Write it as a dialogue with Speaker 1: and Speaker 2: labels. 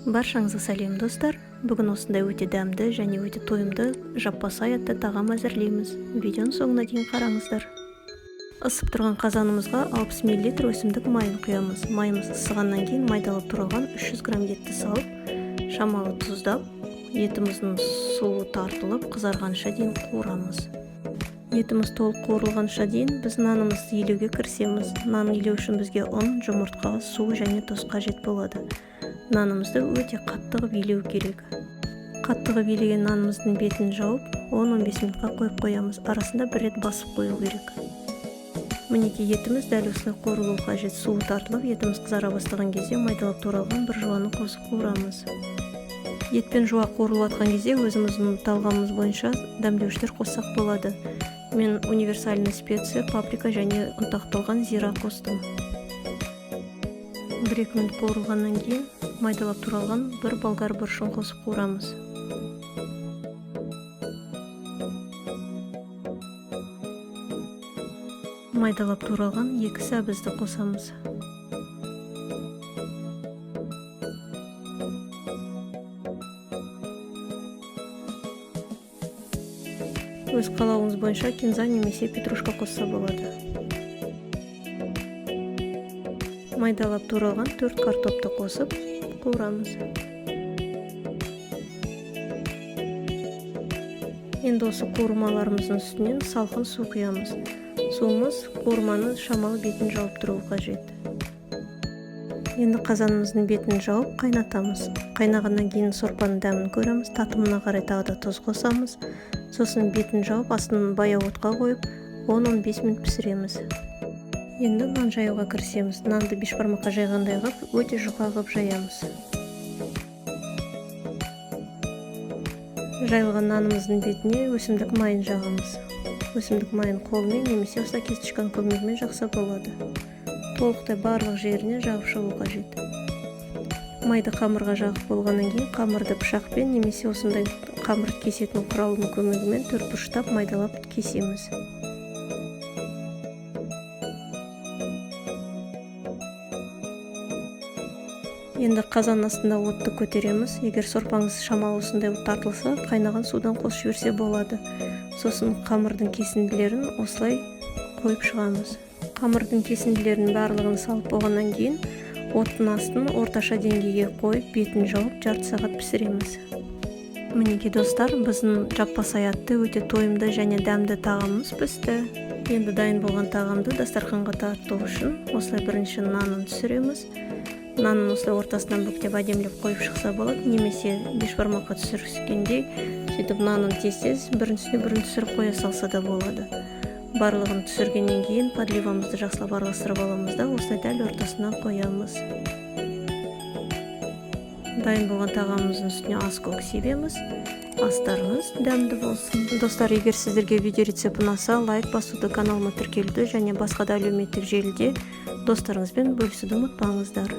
Speaker 1: Баршаңызға сәлем достар. Бүгін осындай өте дәмді және өте тойымды жаппасай атты тағам әзірлейміз. Видеоның соңына дейін қараңыздар. Isып тұрған қазанымызға 60 мл өсімдік майын құямыз. Майымыз ысығаннан кейін майдалап туралған 300 грамм етті салып, шамалы тұздап, етіміздің суы тартылып, қызарғанша дейін қуырамыз. Етіміз толық қуырылғанша дейін біз нанымызды илеуге кірісеміз. Нан илеу үшін бізге ұн, жұмыртқа, су және тұз қажет болады. Нанымызды өте қаттығып илеу керек. Қаттығып илеген нанымыздың бетін жауып, 10-15 минутқа қойып қоямыз. Арасында бір рет басып қою керек. Мінекей етіміз дәл осылай қуырылуы қажет. Суы тартылып, етіміз қызара бастаған кезде майдалап туралған бір жуаны қосып қуырамыз. Етпен жуа қуырылып жатқан кезде өзіміздің талғамымыз бойынша дәмдеуіштер қоссақ болады. Мен универсальный специя, паприка және ұнтақталған зира қостым. 1-2 минут қуырылғаннан кейін майдалап туралған бір болгар бұршын қосып қуырамыз. Майдалап туралған 2 сәбізді қосамыз. Өз қалауыңыз бойынша кинза немесе петрушка қосса болады. Майдалап туралған 4 картопты қосып қуырамыз. Енді осы қуырмаларымыздың үстінен салқын су құямыз. Суымыз қуырманы шамалы бетін жауып тұруы қажет. Енді қазанымыздың бетін жауып қайнатамыз. Қайнағаннан кейін сорпаның дәмін көреміз. Татымына қарай тағы да тұз қосамыз. Сосын бетін жауып, астын баяу отқа қойып, 10-15 минут пісіреміз. Енді нан жаюға кірісеміз. Нанды бешбармаққа жайғандай қып, өте жұқа қып жаямыз. Жайылған нанымыздың бетіне өсімдік майын жағамыз. Өсімдік майын қолмен немесе ұста кестішқан көмегімен жақса болады. Толықтай барлық жеріне жағып шығу қажет. Майды қамырға жағып болғаннан кейін қамырды пышақпен немесе осындай қамыр кесетін құралдың көмегімен төртбұрыштап майдалап кесеміз. Енді қазан астында отты көтереміз. Егер сорпаңыз шамалы осындай тартылса, қайнаған судан қосып жіберсе болады. Сосын қамырдың кесінділерін осылай қойып шығамыз. Қамырдың кесінділерінің барлығын салып болғаннан кейін оттың астын орташа деңгейге қойып, бетін жауып, жарты сағат пісіреміз. Мінекей достар, біздің жаппасай атты өте тойымды және дәмді тағамымыз пісті. Енді дайын болған тағамды дастарханға тарту үшін осылай бірінші нанын түсіреміз. Нанын осылай ортасынан бүктеп әдемілеп қойып шықса болады, немесе бешбармаққа түсіргендей, сөйтіп нанын тез-тез біріншісіне бірін түсіріп қоя салса да болады. Барлығын түсіргеннен кейін подливамызды жақсылап араластырып аламыз да осылай дәл ортасына қоямыз. Дайын болған тағамымыздың үстіне ас-көк себеміз. Астарыңыз дәмді болсын. Достар, егер сіздерге видео рецепті ұнаса, лайк басуды, каналыма тіркелуді және басқа да әлеуметтік желіде достарыңызбен бөлісуді ұмытпаңыздар.